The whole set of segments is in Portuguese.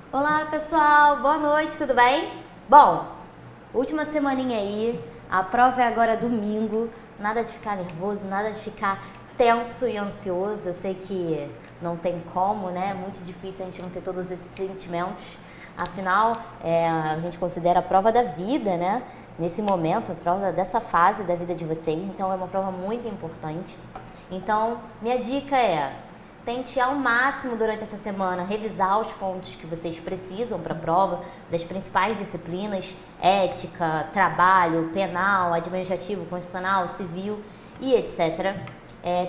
Olá pessoal, boa noite, tudo bem? Bom, última semaninha aí, a prova é agora domingo, nada de ficar nervoso, nada de ficar tenso e ansioso. Eu sei que não tem como, né? É muito difícil a gente não ter todos esses sentimentos. Afinal, a gente considera a prova da vida, né? Nesse momento, a prova dessa fase da vida de vocês, então é uma prova muito importante. Então, minha dica é: tente ao máximo durante essa semana revisar os pontos que vocês precisam para a prova, das principais disciplinas: ética, trabalho, penal, administrativo, constitucional, civil e etc.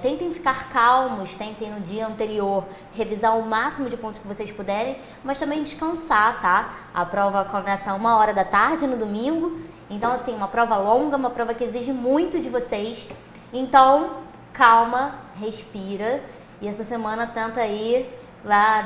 Tentem ficar calmos, tentem no dia anterior revisar o máximo de pontos que vocês puderem, mas também descansar, tá? A prova começa 1h da tarde no domingo, então assim, uma prova longa, uma prova que exige muito de vocês. Então, calma, respira. E essa semana tenta aí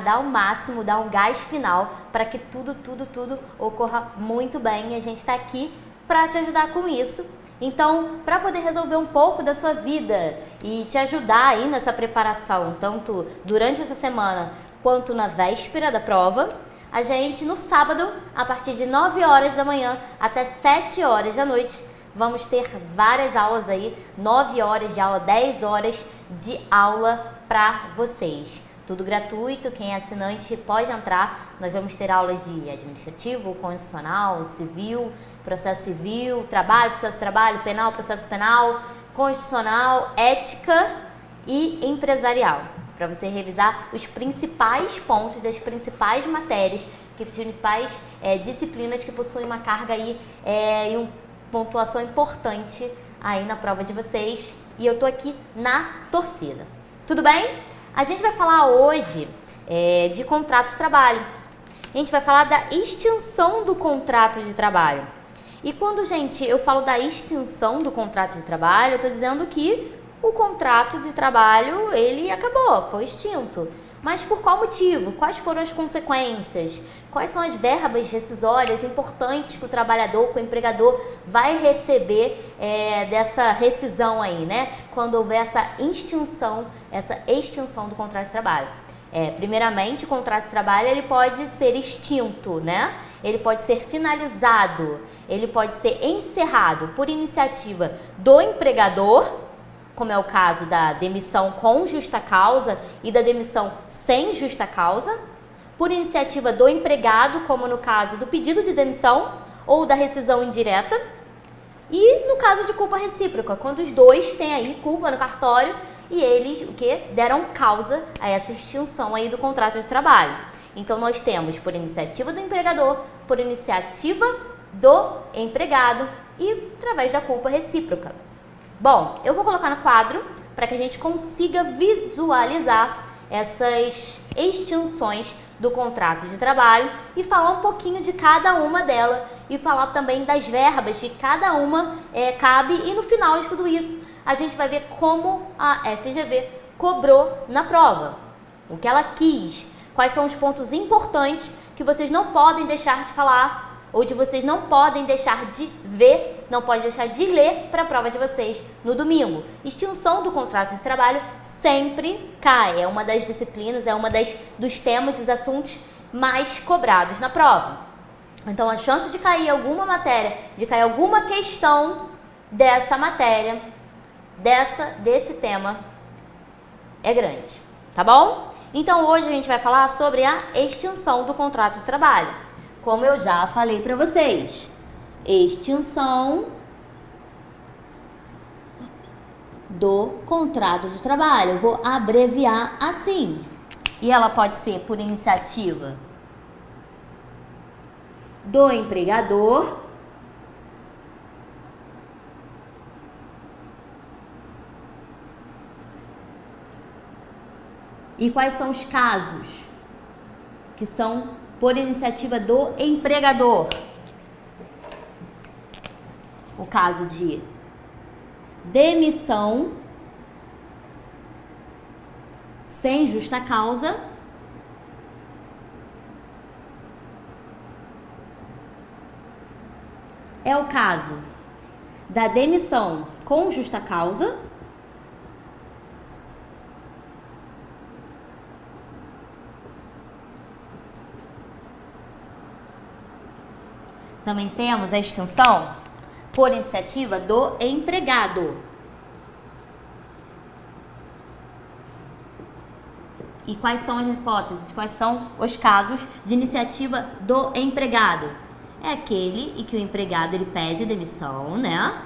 dar o máximo, dar um gás final para que tudo ocorra muito bem. E a gente está aqui para te ajudar com isso. Então, para poder resolver um pouco da sua vida e te ajudar aí nessa preparação, tanto durante essa semana quanto na véspera da prova, a gente no sábado, a partir de 9h da manhã até 7h da noite, vamos ter várias aulas aí, 9 horas de aula, 10 horas de aula para vocês. Tudo gratuito, quem é assinante pode entrar. Nós vamos ter aulas de administrativo, constitucional, civil, processo civil, trabalho, processo de trabalho, penal, processo penal, constitucional, ética e empresarial. Para você revisar os principais pontos das principais matérias, que principais disciplinas que possuem uma carga aí e uma pontuação importante aí na prova de vocês. E eu tô aqui na torcida. Tudo bem? A gente vai falar hoje de contrato de trabalho. A gente vai falar da extinção do contrato de trabalho. E quando, gente, eu falo da extinção do contrato de trabalho, eu estou dizendo que o contrato de trabalho, ele acabou, foi extinto. Mas por qual motivo? Quais foram as consequências? Quais são as verbas rescisórias importantes que o trabalhador, que o empregador vai receber dessa rescisão aí, né? Quando houver essa extinção do contrato de trabalho. Primeiramente, o contrato de trabalho ele pode ser extinto, né? Ele pode ser finalizado, ele pode ser encerrado por iniciativa do empregador, como é o caso da demissão com justa causa e da demissão sem justa causa, por iniciativa do empregado, como no caso do pedido de demissão ou da rescisão indireta, e no caso de culpa recíproca, quando os dois têm aí culpa no cartório e eles deram causa a essa extinção aí do contrato de trabalho. Então nós temos por iniciativa do empregador, por iniciativa do empregado e através da culpa recíproca. Bom, eu vou colocar no quadro para que a gente consiga visualizar essas extinções do contrato de trabalho e falar um pouquinho de cada uma delas e falar também das verbas que cada uma cabe, e no final de tudo isso a gente vai ver como a FGV cobrou na prova, o que ela quis, quais são os pontos importantes que vocês não podem deixar de falar ou de vocês não podem deixar de ver, não pode deixar de ler para a prova de vocês no domingo. Extinção do contrato de trabalho sempre cai, é uma das disciplinas, é uma dos temas, dos assuntos mais cobrados na prova. Então a chance de cair alguma matéria, de cair alguma questão dessa matéria, desse tema, é grande, tá bom? Então hoje a gente vai falar sobre a extinção do contrato de trabalho. Como eu já falei para vocês, extinção do contrato de trabalho. Eu vou abreviar assim. E ela pode ser por iniciativa do empregador, e quais são os casos que são por iniciativa do empregador? O caso de demissão sem justa causa é o caso da demissão com justa causa também temos a extinção por iniciativa do empregado. E quais são as hipóteses, quais são os casos de iniciativa do empregado? É aquele em que o empregado ele pede demissão, né?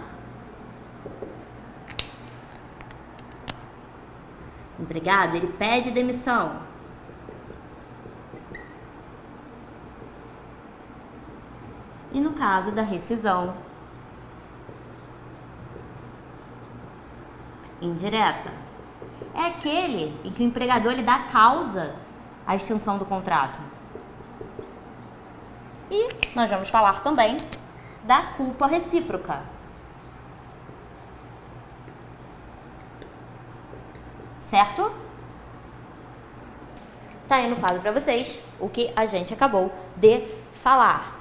O empregado ele pede demissão. E no caso da rescisão indireta, é aquele em que o empregador ele dá causa à extinção do contrato. E nós vamos falar também da culpa recíproca. Certo? Tá aí no quadro para vocês o que a gente acabou de falar.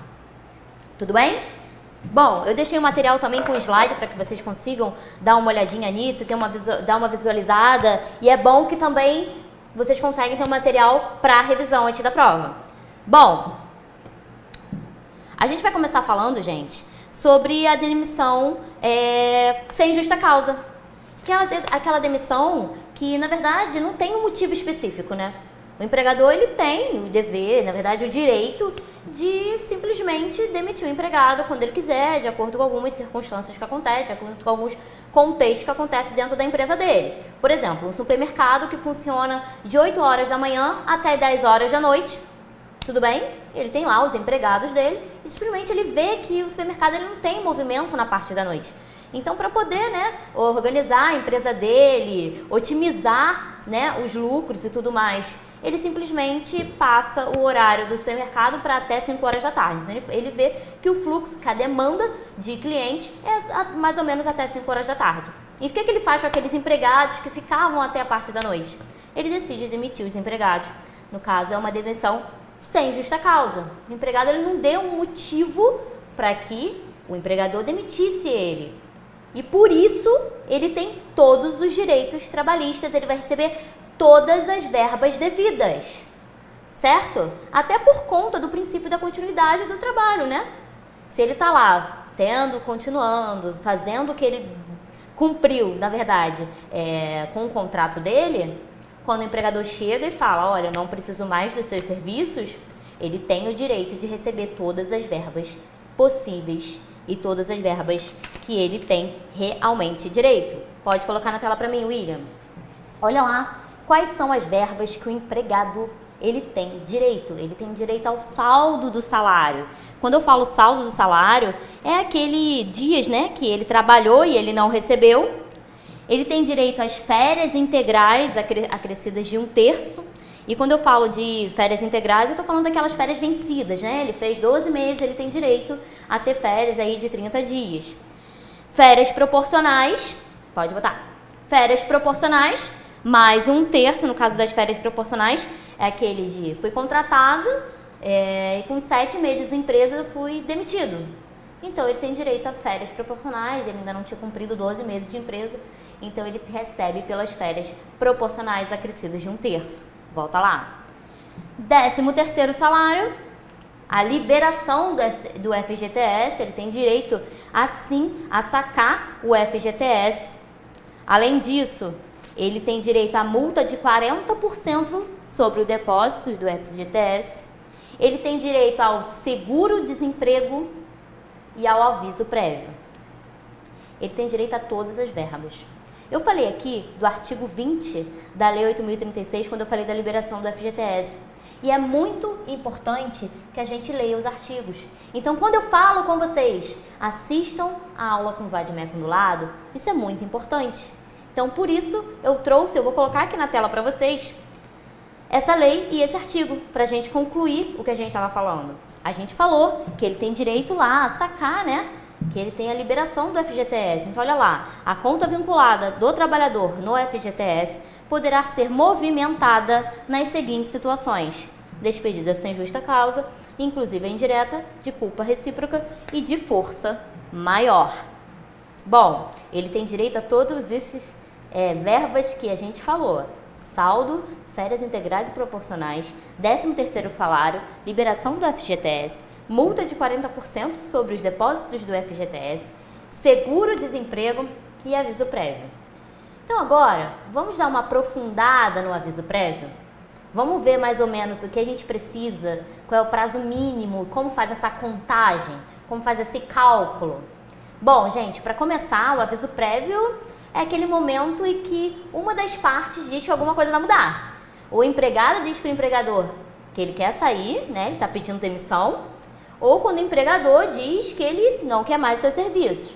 Tudo bem? Bom, eu deixei o material também com slide para que vocês consigam dar uma olhadinha nisso, dar uma visualizada. E é bom que também vocês conseguem ter um material para revisão antes da prova. Bom, a gente vai começar falando, gente, sobre a demissão sem justa causa. Aquela demissão que, na verdade, não tem um motivo específico, né? O empregador, ele tem o dever, na verdade, o direito de simplesmente demitir o empregado quando ele quiser, de acordo com algumas circunstâncias que acontecem, de acordo com alguns contextos que acontecem dentro da empresa dele. Por exemplo, um supermercado que funciona de 8 horas da manhã até 10 horas da noite, tudo bem? Ele tem lá os empregados dele e simplesmente ele vê que o supermercado ele não tem movimento na parte da noite. Então, para poder, né, organizar a empresa dele, otimizar, né, os lucros e tudo mais, ele simplesmente passa o horário do supermercado para até 5 horas da tarde. Então, ele vê que o fluxo, que a demanda de cliente é mais ou menos até 5 horas da tarde. E o que ele faz com aqueles empregados que ficavam até a parte da noite? Ele decide demitir os empregados. No caso, é uma demissão sem justa causa. O empregado ele não deu um motivo para que o empregador demitisse ele. E por isso, ele tem todos os direitos trabalhistas, ele vai receber todas as verbas devidas, certo? Até por conta do princípio da continuidade do trabalho, né? Se ele tá lá, continuando, fazendo o que ele cumpriu, na verdade, com o contrato dele, quando o empregador chega e fala, olha, não preciso mais dos seus serviços, ele tem o direito de receber todas as verbas possíveis e todas as verbas que ele tem realmente direito. Pode colocar na tela para mim, William. Olha lá, quais são as verbas que o empregado ele tem direito? Ele tem direito ao saldo do salário. Quando eu falo saldo do salário, é aquele dias, né, que ele trabalhou e ele não recebeu. Ele tem direito às férias integrais acrescidas de 1/3. E quando eu falo de férias integrais, eu estou falando daquelas férias vencidas, né? Ele fez 12 meses, ele tem direito a ter férias aí de 30 dias. Férias proporcionais, pode botar. Férias proporcionais, mais 1/3, no caso das férias proporcionais, é aquele de fui contratado e com 7 meses de empresa fui demitido. Então, ele tem direito a férias proporcionais, ele ainda não tinha cumprido 12 meses de empresa, então ele recebe pelas férias proporcionais acrescidas de 1/3. Volta lá. 13º salário, a liberação do FGTS, ele tem direito, assim, a sacar o FGTS. Além disso, ele tem direito à multa de 40% sobre o depósito do FGTS. Ele tem direito ao seguro-desemprego e ao aviso prévio. Ele tem direito a todas as verbas. Eu falei aqui do artigo 20 da Lei 8.036, quando eu falei da liberação do FGTS. E é muito importante que a gente leia os artigos. Então, quando eu falo com vocês, assistam a aula com o Vadimeco no lado, isso é muito importante. Então, por isso, eu vou colocar aqui na tela para vocês, essa lei e esse artigo, para a gente concluir o que a gente estava falando. A gente falou que ele tem direito lá a sacar, né? Que ele tem a liberação do FGTS. Então, olha lá, a conta vinculada do trabalhador no FGTS poderá ser movimentada nas seguintes situações: despedida sem justa causa, inclusive a indireta, de culpa recíproca e de força maior. Bom, ele tem direito a todos esses verbas que a gente falou: saldo, férias integrais e proporcionais, 13º salário, liberação do FGTS, multa de 40% sobre os depósitos do FGTS, seguro-desemprego e aviso prévio. Então agora, vamos dar uma aprofundada no aviso prévio? Vamos ver mais ou menos o que a gente precisa, qual é o prazo mínimo, como faz essa contagem, como faz esse cálculo. Bom, gente, para começar, o aviso prévio é aquele momento em que uma das partes diz que alguma coisa vai mudar. O empregado diz para o empregador que ele quer sair, né, ele está pedindo demissão, ou quando o empregador diz que ele não quer mais seus serviços.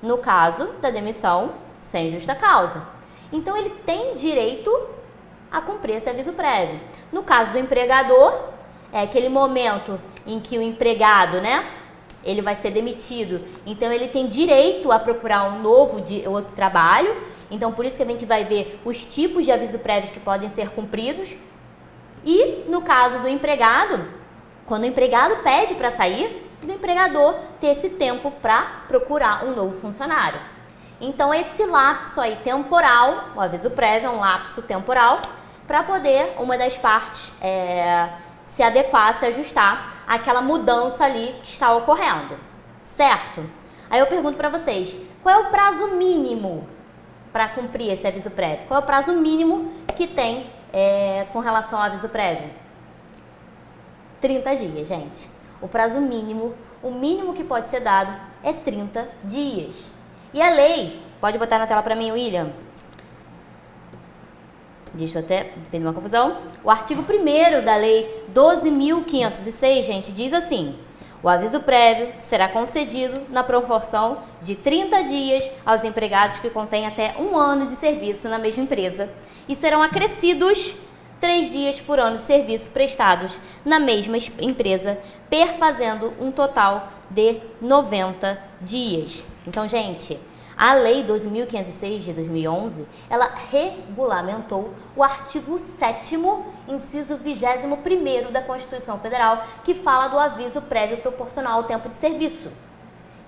No caso da demissão sem justa causa. Então, ele tem direito a cumprir esse aviso prévio. No caso do empregador, é aquele momento em que o empregado, né, ele vai ser demitido. Então, ele tem direito a procurar outro trabalho. Então, por isso que a gente vai ver os tipos de aviso prévios que podem ser cumpridos. E, no caso do empregado, quando o empregado pede para sair, do empregador ter esse tempo para procurar um novo funcionário. Então, esse lapso aí temporal, o aviso prévio é um lapso temporal, para poder uma das partes se adequar, se ajustar àquela mudança ali que está ocorrendo, certo? Aí eu pergunto para vocês, qual é o prazo mínimo para cumprir esse aviso prévio? Qual é o prazo mínimo que tem com relação ao aviso prévio? 30 dias, gente. O prazo mínimo, o mínimo que pode ser dado é 30 dias. E a lei, pode botar na tela para mim, William? Deixa eu até, fez uma confusão. O artigo 1º da lei 12.506, gente, diz assim: o aviso prévio será concedido na proporção de 30 dias aos empregados que contêm até 1 ano de serviço na mesma empresa e serão acrescidos 3 dias por ano de serviço prestados na mesma empresa, perfazendo um total de 90 dias. Então, gente, a Lei 12.506 de 2011, ela regulamentou o artigo 7º, inciso 21º da Constituição Federal, que fala do aviso prévio proporcional ao tempo de serviço.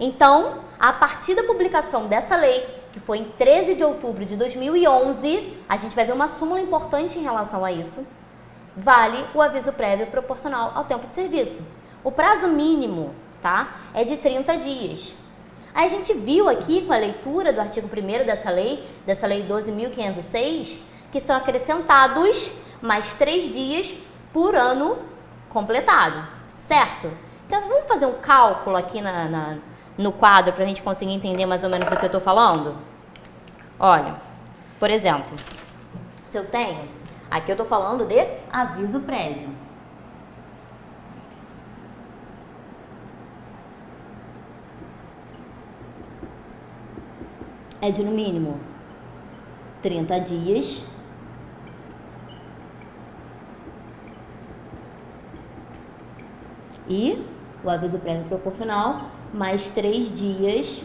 Então, a partir da publicação dessa lei, que foi em 13 de outubro de 2011, a gente vai ver uma súmula importante em relação a isso, vale o aviso prévio proporcional ao tempo de serviço. O prazo mínimo, tá, é de 30 dias. Aí a gente viu aqui com a leitura do artigo 1º dessa lei 12.506, que são acrescentados mais 3 dias por ano completado, certo? Então vamos fazer um cálculo aqui no quadro para a gente conseguir entender mais ou menos o que eu estou falando? Olha, por exemplo, se eu tenho, aqui eu estou falando de aviso prévio. É de no mínimo 30 dias. E o aviso prévio proporcional, mais 3 dias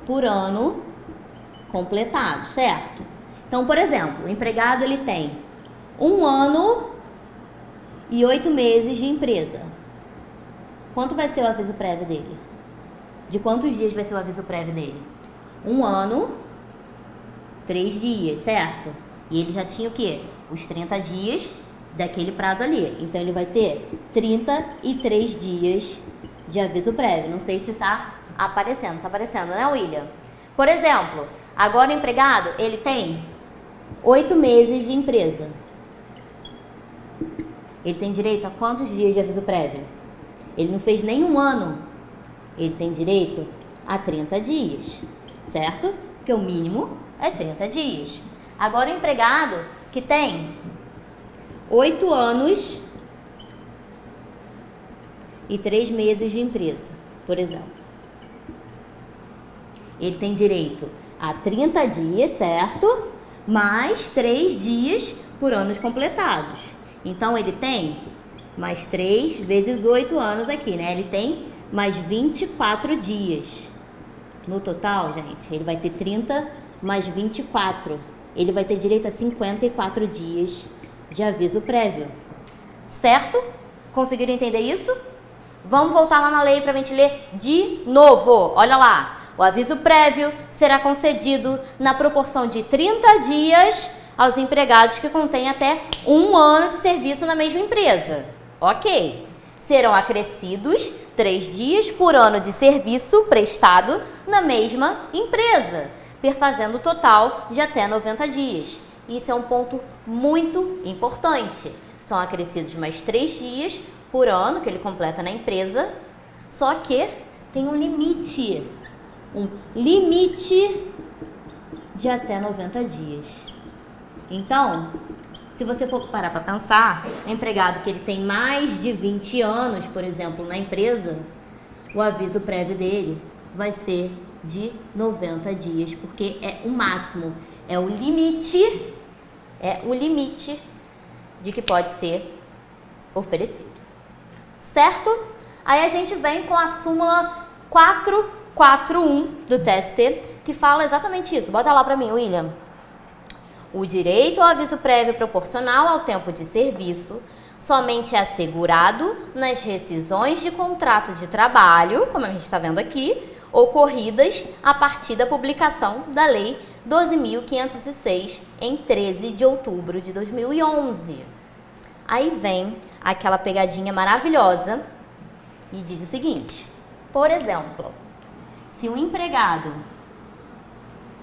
por ano completado, certo? Então, por exemplo, o empregado ele tem 1 ano e 8 meses de empresa. Quanto vai ser o aviso prévio dele? De quantos dias vai ser o aviso prévio dele? 1 ano, 3 dias, certo? E ele já tinha o quê? Os 30 dias daquele prazo ali. Então, ele vai ter 33 dias de aviso prévio. Não sei se tá aparecendo. Tá aparecendo, né, William? Por exemplo, agora o empregado, ele tem 8 meses de empresa. Ele tem direito a quantos dias de aviso prévio? Ele não fez nem 1 ano. Ele tem direito a 30 dias, certo? Porque o mínimo é 30 dias. Agora o empregado que tem 8 anos e 3 meses de empresa, por exemplo. Ele tem direito a 30 dias, certo? Mais 3 dias por anos completados. Então, ele tem mais 3 vezes 8 anos aqui, né? Ele tem mais 24 dias. No total, gente, ele vai ter 30 mais 24. Ele vai ter direito a 54 dias de aviso prévio. Certo? Conseguiram entender isso? Vamos voltar lá na lei para a gente ler de novo. Olha lá. O aviso prévio será concedido na proporção de 30 dias aos empregados que contêm até 1 ano de serviço na mesma empresa. Ok. serão acrescidos 3 dias por ano de serviço prestado na mesma empresa, perfazendo o total de até 90 dias. Isso é um ponto muito importante. São acrescidos mais 3 dias por ano que ele completa na empresa, só que tem um limite de até 90 dias. Então, se você for parar para pensar, o empregado que ele tem mais de 20 anos, por exemplo, na empresa, o aviso prévio dele vai ser de 90 dias, porque é o máximo, é o limite de que pode ser oferecido. Certo? Aí a gente vem com a súmula 441 do TST, que fala exatamente isso. Bota lá para mim, William. O direito ao aviso prévio proporcional ao tempo de serviço somente é assegurado nas rescisões de contrato de trabalho, como a gente está vendo aqui, ocorridas a partir da publicação da Lei 12.506 em 13 de outubro de 2011. Aí vem aquela pegadinha maravilhosa e diz o seguinte: por exemplo, se um empregado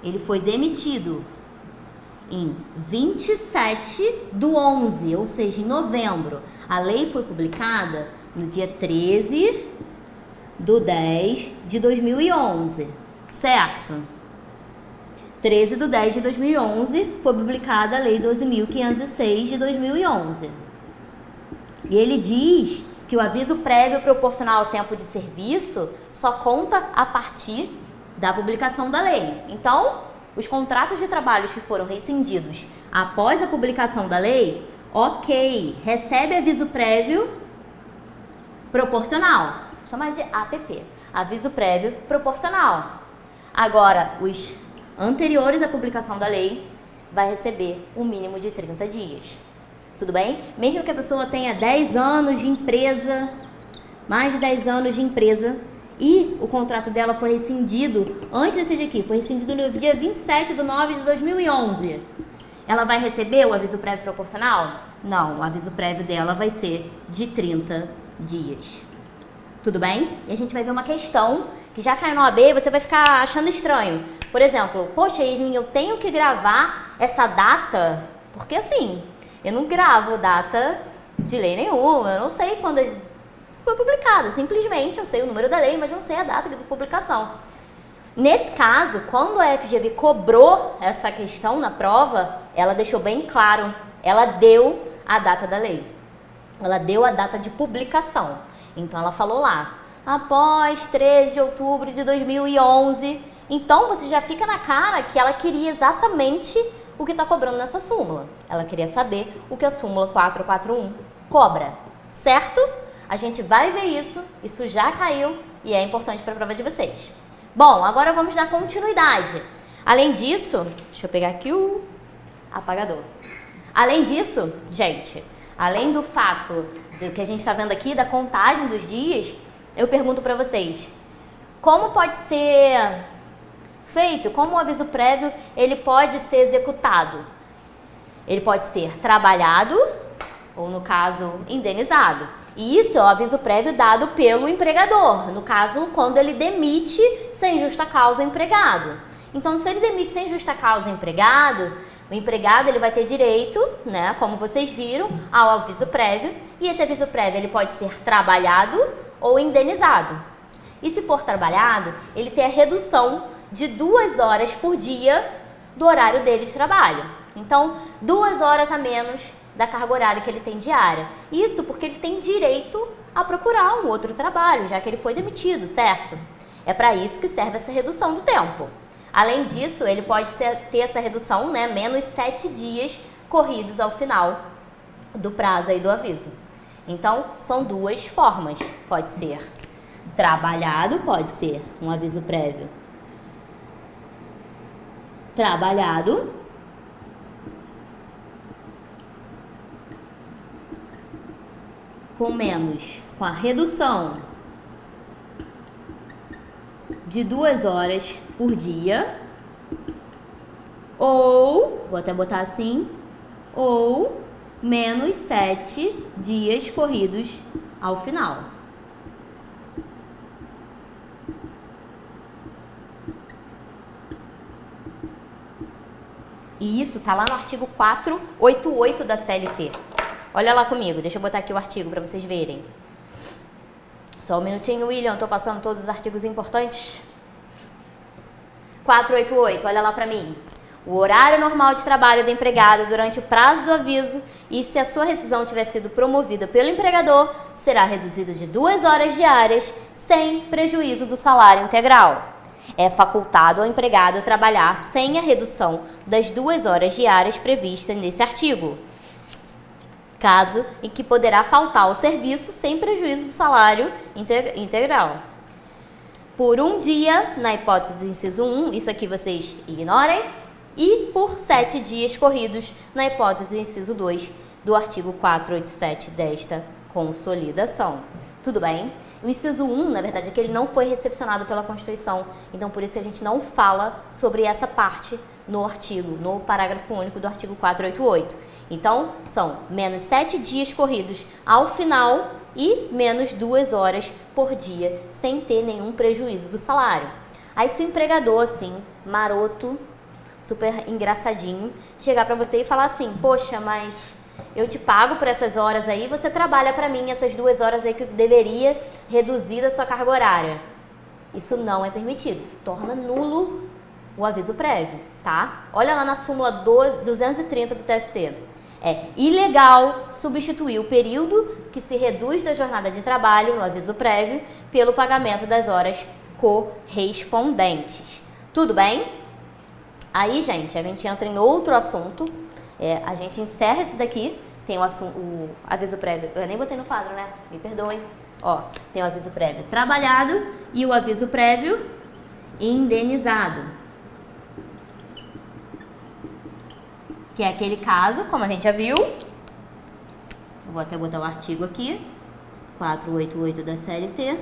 ele foi demitido em 27/11, ou seja, em novembro, a lei foi publicada no dia 13/10/2011, certo? 13/10/2011 foi publicada a Lei 12.506 de 2011. E ele diz que o aviso prévio proporcional ao tempo de serviço só conta a partir da publicação da lei. Então, os contratos de trabalho que foram rescindidos após a publicação da lei, ok, recebe aviso prévio proporcional. Chama de APP, aviso prévio proporcional. Agora, os anteriores à publicação da lei vai receber um mínimo de 30 dias. Tudo bem? Mesmo que a pessoa tenha 10 anos de empresa, mais de 10 anos de empresa, e o contrato dela foi rescindido antes desse dia aqui, foi rescindido no dia 27/9/2011. Ela vai receber o aviso prévio proporcional? Não, o aviso prévio dela vai ser de 30 dias. Tudo bem? E a gente vai ver uma questão que já caiu no AB e você vai ficar achando estranho. Por exemplo, poxa, Yasmin, eu tenho que gravar essa data, porque assim, eu não gravo data de lei nenhuma, eu não sei quando foi publicada, simplesmente eu sei o número da lei, mas não sei a data de publicação. Nesse caso, quando a FGV cobrou essa questão na prova, ela deixou bem claro, ela deu a data da lei, ela deu a data de publicação. Então ela falou lá, após 13 de outubro de 2011, então você já fica na cara que ela queria exatamente o que está cobrando nessa súmula. Ela queria saber o que a súmula 441 cobra, certo? A gente vai ver isso já caiu e é importante para a prova de vocês. Bom, agora vamos dar continuidade. Além disso, deixa eu pegar aqui o apagador. Além disso, gente, além do fato do que a gente está vendo aqui, da contagem dos dias, eu pergunto para vocês, como pode ser feito, como o aviso prévio ele pode ser executado? Ele pode ser trabalhado ou, no caso, indenizado. E isso é o aviso prévio dado pelo empregador, no caso, quando ele demite sem justa causa o empregado. Então, se ele demite sem justa causa o empregado ele vai ter direito, né, como vocês viram, ao aviso prévio, e esse aviso prévio ele pode ser trabalhado ou indenizado. E se for trabalhado, ele tem a redução de 2 horas por dia do horário dele de trabalho. Então, 2 horas a menos da carga horária que ele tem diária. Isso porque ele tem direito a procurar um outro trabalho, já que ele foi demitido, certo? É para isso que serve essa redução do tempo. Além disso, ele pode ter essa redução, né, menos 7 dias corridos ao final do prazo aí do aviso. Então, são 2 formas. Pode ser trabalhado, pode ser um aviso prévio trabalhado, com a redução de 2 horas por dia, ou, vou até botar assim, ou menos 7 dias corridos ao final. E isso tá lá no artigo 488 da CLT. Olha lá comigo, deixa eu botar aqui o artigo para vocês verem. Só um minutinho, William, tô passando todos os artigos importantes. 488, olha lá para mim. O horário normal de trabalho do empregado durante o prazo do aviso e se a sua rescisão tiver sido promovida pelo empregador, será reduzido de 2 horas diárias sem prejuízo do salário integral. É facultado ao empregado trabalhar sem a redução das 2 horas diárias previstas nesse artigo, caso em que poderá faltar ao serviço sem prejuízo do salário integral. Por um dia, na hipótese do inciso 1, isso aqui vocês ignorem, e por 7 dias corridos, na hipótese do inciso 2 do artigo 487 desta consolidação. Tudo bem? O inciso 1, na verdade, é que ele não foi recepcionado pela Constituição, então por isso a gente não fala sobre essa parte no artigo, no parágrafo único do artigo 488. Então, são menos 7 dias corridos ao final e menos 2 horas por dia, sem ter nenhum prejuízo do salário. Aí se o empregador, assim, maroto, super engraçadinho, chegar pra você e falar assim, poxa, mas eu te pago por essas horas aí, você trabalha pra mim essas 2 horas aí que eu deveria reduzir a sua carga horária. Isso não é permitido, isso torna nulo o aviso prévio, tá? Olha lá na súmula 230 do TST. É ilegal substituir o período que se reduz da jornada de trabalho no aviso prévio pelo pagamento das horas correspondentes. Tudo bem? Aí, gente, a gente entra em outro assunto. A gente encerra esse daqui. Tem o aviso prévio. Eu nem botei no quadro, né? Me perdoem. Ó, tem o aviso prévio trabalhado e o aviso prévio indenizado. Que é aquele caso, como a gente já viu. Eu vou até botar o artigo aqui. 488 da CLT.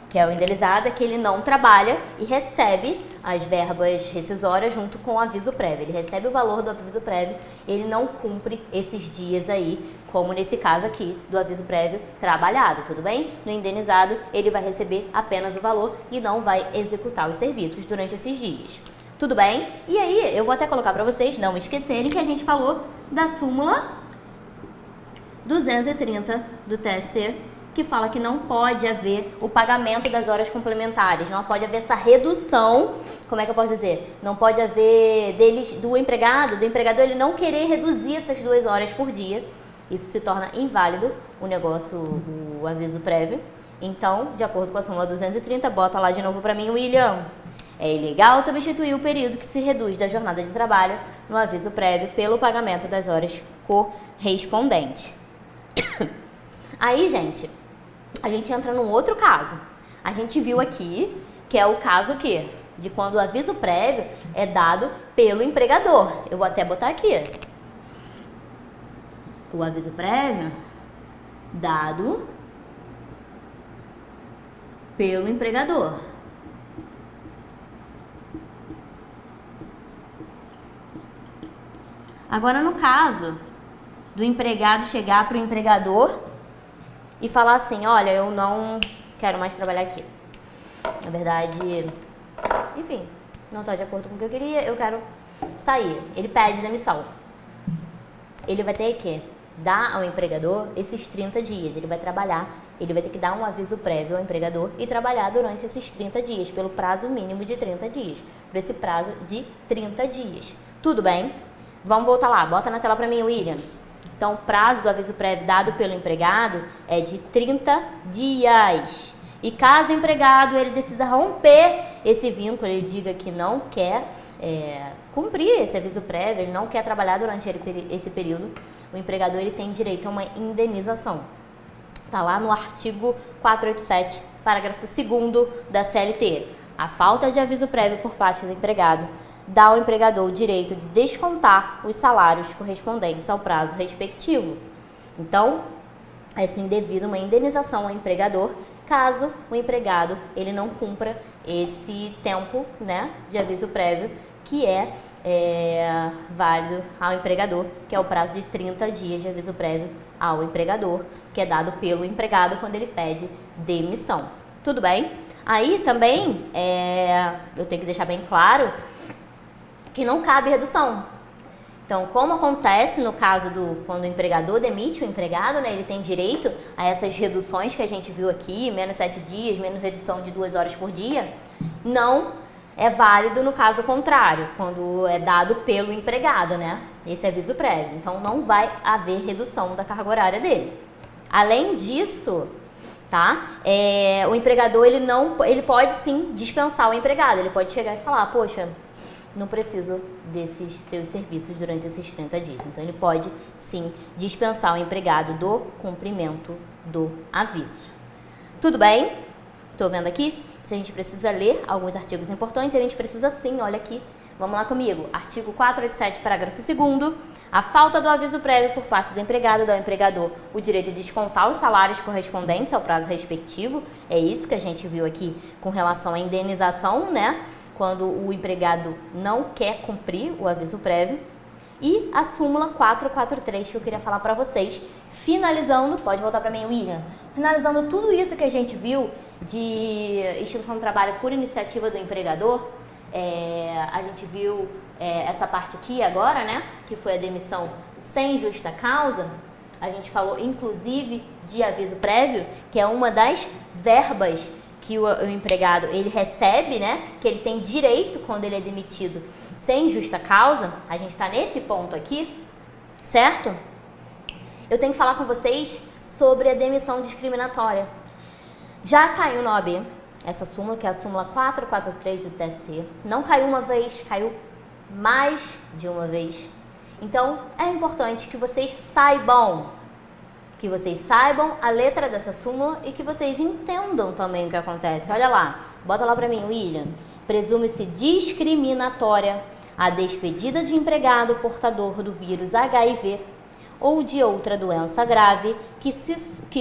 Que é o indenizado, é que ele não trabalha e recebe as verbas rescisórias junto com o aviso prévio. Ele recebe o valor do aviso prévio, ele não cumpre esses dias aí, como nesse caso aqui do aviso prévio trabalhado, tudo bem? No indenizado, ele vai receber apenas o valor e não vai executar os serviços durante esses dias. Tudo bem? E aí, eu vou até colocar para vocês não esquecerem que a gente falou da súmula 230 do TST, que fala que não pode haver o pagamento das horas complementares, não pode haver essa redução, como é que eu posso dizer? Não pode haver do empregador ele não querer reduzir essas 2 horas por dia, isso se torna inválido o aviso prévio. Então, de acordo com a súmula 230, bota lá de novo para mim, William. É ilegal substituir o período que se reduz da jornada de trabalho no aviso prévio pelo pagamento das horas correspondentes. Aí, gente, a gente entra num outro caso. A gente viu aqui que é o caso quê? De quando o aviso prévio é dado pelo empregador. Eu vou até botar aqui. O aviso prévio dado pelo empregador. Agora, no caso do empregado chegar para o empregador e falar assim, olha, eu não quero mais trabalhar aqui. Na verdade, enfim, não estou de acordo com o que eu queria, eu quero sair. Ele pede demissão. Ele vai ter que dar ao empregador esses 30 dias. Ele vai trabalhar, ele vai ter que dar um aviso prévio ao empregador e trabalhar durante esses 30 dias, pelo prazo mínimo de 30 dias. Por esse prazo de 30 dias. Tudo bem? Vamos voltar lá. Bota na tela para mim, William. Então, o prazo do aviso prévio dado pelo empregado é de 30 dias. E caso o empregado ele decida romper esse vínculo, ele diga que não quer cumprir esse aviso prévio, ele não quer trabalhar durante esse período, o empregador ele tem direito a uma indenização. Está lá no artigo 487, parágrafo 2º da CLT. A falta de aviso prévio por parte do empregado dá ao empregador o direito de descontar os salários correspondentes ao prazo respectivo. Então, é sim devido uma indenização ao empregador, caso o empregado ele não cumpra esse tempo, né, de aviso prévio, que é válido ao empregador, que é o prazo de 30 dias de aviso prévio ao empregador, que é dado pelo empregado quando ele pede demissão. Tudo bem? Aí também eu tenho que deixar bem claro que não cabe redução. Então, como acontece no caso quando o empregador demite o empregado, né, ele tem direito a essas reduções que a gente viu aqui, menos 7 dias, menos redução de 2 horas por dia, não é válido no caso contrário, quando é dado pelo empregado, né, esse aviso prévio. Então, não vai haver redução da carga horária dele. Além disso, tá, o empregador ele pode sim dispensar o empregado, ele pode chegar e falar, poxa, não preciso desses seus serviços durante esses 30 dias. Então, ele pode, sim, dispensar o empregado do cumprimento do aviso. Tudo bem? Estou vendo aqui? Se a gente precisa ler alguns artigos importantes, a gente precisa sim, olha aqui. Vamos lá comigo. Artigo 487, parágrafo 2º. A falta do aviso prévio por parte do empregado dá ao empregador o direito de descontar os salários correspondentes ao prazo respectivo. É isso que a gente viu aqui com relação à indenização, né? Quando o empregado não quer cumprir o aviso prévio. E a súmula 443 que eu queria falar para vocês, finalizando, pode voltar para mim, William, finalizando tudo isso que a gente viu de extinção do trabalho por iniciativa do empregador, a gente viu essa parte aqui agora, né, que foi a demissão sem justa causa. A gente falou inclusive de aviso prévio, que é uma das verbas que o empregado ele recebe, né, que ele tem direito quando ele é demitido sem justa causa. A gente está nesse ponto aqui, certo? Eu tenho que falar com vocês sobre a demissão discriminatória. Já caiu na OAB essa súmula, que é a súmula 443 do TST. Não caiu uma vez, caiu mais de uma vez. Então, é importante que vocês saibam a letra dessa súmula e que vocês entendam também o que acontece. Olha lá, bota lá pra mim, William. Presume-se discriminatória a despedida de empregado portador do vírus HIV ou de outra doença grave que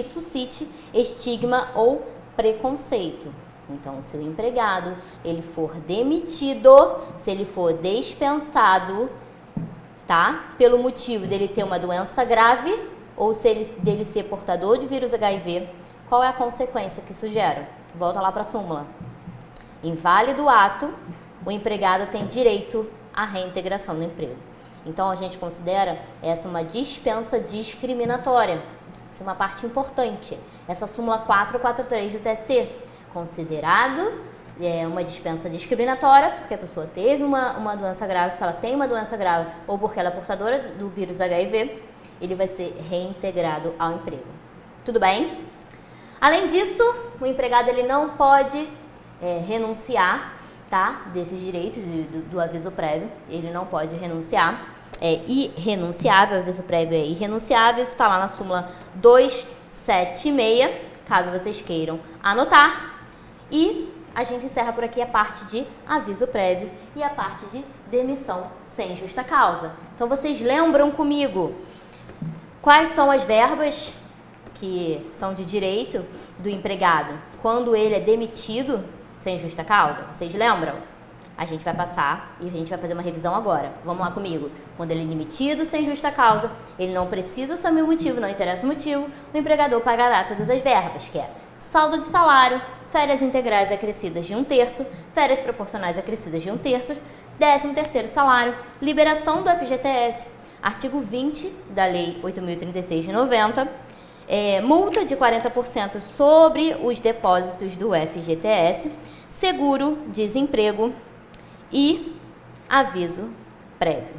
suscite estigma ou preconceito. Então, se o empregado ele for demitido, se ele for dispensado, tá? Pelo motivo dele ter uma doença grave ou dele ser portador de vírus HIV, qual é a consequência que isso gera? Volta lá para a súmula. Inválido o ato, o empregado tem direito à reintegração no emprego. Então, a gente considera essa uma dispensa discriminatória. Isso é uma parte importante. Essa súmula 443 do TST. Considerado uma dispensa discriminatória, porque a pessoa teve uma doença grave, porque ela tem uma doença grave, ou porque ela é portadora do vírus HIV, ele vai ser reintegrado ao emprego. Tudo bem? Além disso, o empregado ele não pode renunciar, tá, desses direitos do aviso prévio. Ele não pode renunciar. É irrenunciável, o aviso prévio é irrenunciável. Isso está lá na súmula 276, caso vocês queiram anotar. E a gente encerra por aqui a parte de aviso prévio e a parte de demissão sem justa causa. Então, vocês lembram comigo quais são as verbas que são de direito do empregado quando ele é demitido sem justa causa? Vocês lembram? A gente vai passar e a gente vai fazer uma revisão agora. Vamos lá comigo. Quando ele é demitido sem justa causa, ele não precisa saber o motivo, não interessa o motivo, o empregador pagará todas as verbas, que é saldo de salário, férias integrais acrescidas de 1/3, férias proporcionais acrescidas de 1/3, 13º salário, liberação do FGTS, artigo 20 da Lei 8.036 de 90, multa de 40% sobre os depósitos do FGTS, seguro, desemprego e aviso prévio.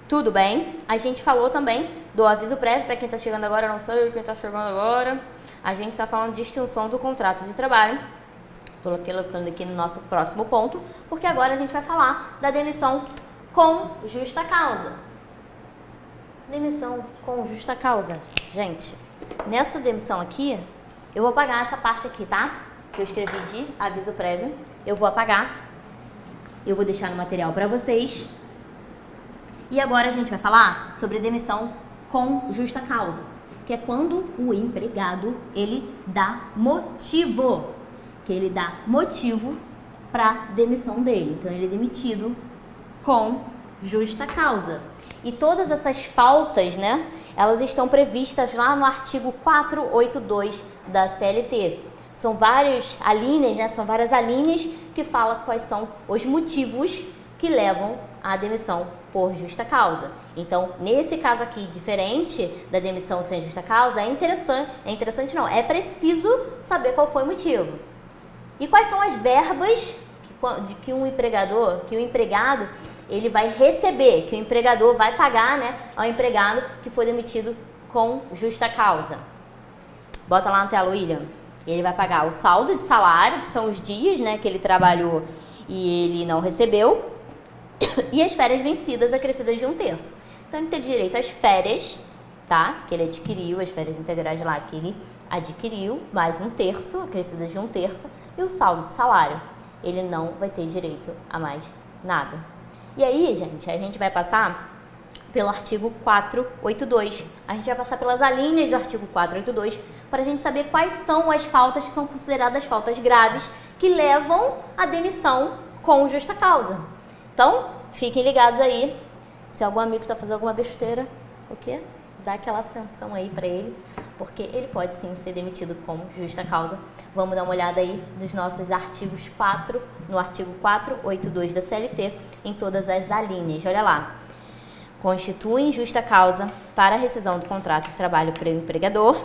Tudo bem? A gente falou também do aviso prévio, para quem está chegando agora, não sei quem está chegando agora, a gente está falando de extinção do contrato de trabalho. Estou colocando aqui no nosso próximo ponto, porque agora a gente vai falar da demissão com justa causa. Demissão com justa causa. Gente, nessa demissão aqui, eu vou apagar essa parte aqui, tá? Que eu escrevi de aviso prévio. Eu vou apagar. Eu vou deixar no material para vocês. E agora a gente vai falar sobre demissão com justa causa. que é quando o empregado, ele dá motivo, para demissão dele. Então, ele é demitido com justa causa. E todas essas faltas, né, elas estão previstas lá no artigo 482 da CLT. São várias alíneas, né, que falam quais são os motivos que levam à demissão por justa causa. Então, nesse caso aqui, diferente da demissão sem justa causa, é preciso saber qual foi o motivo. E quais são as verbas que o empregado ele vai receber, que o empregador vai pagar, né, ao empregado que foi demitido com justa causa. Bota lá na tela, William. Ele vai pagar o saldo de salário, que são os dias, né, que ele trabalhou e ele não recebeu, e as férias vencidas acrescidas de 1/3. Então, ele tem direito às férias, tá? Que ele adquiriu, as férias integrais lá que ele adquiriu, mais 1/3, acrescidas de 1/3, e o saldo de salário. Ele não vai ter direito a mais nada. E aí, gente, a gente vai passar pelo artigo 482. A gente vai passar pelas alíneas do artigo 482 para a gente saber quais são as faltas que são consideradas faltas graves que levam à demissão com justa causa. Então, fiquem ligados aí. Se algum amigo está fazendo alguma besteira, o quê? Dá aquela atenção aí para ele, porque ele pode sim ser demitido com justa causa. Vamos dar uma olhada aí nos nossos artigos 4, no artigo 482 da CLT, em todas as alíneas. Olha lá. Constituem justa causa para a rescisão do contrato de trabalho pelo empregador.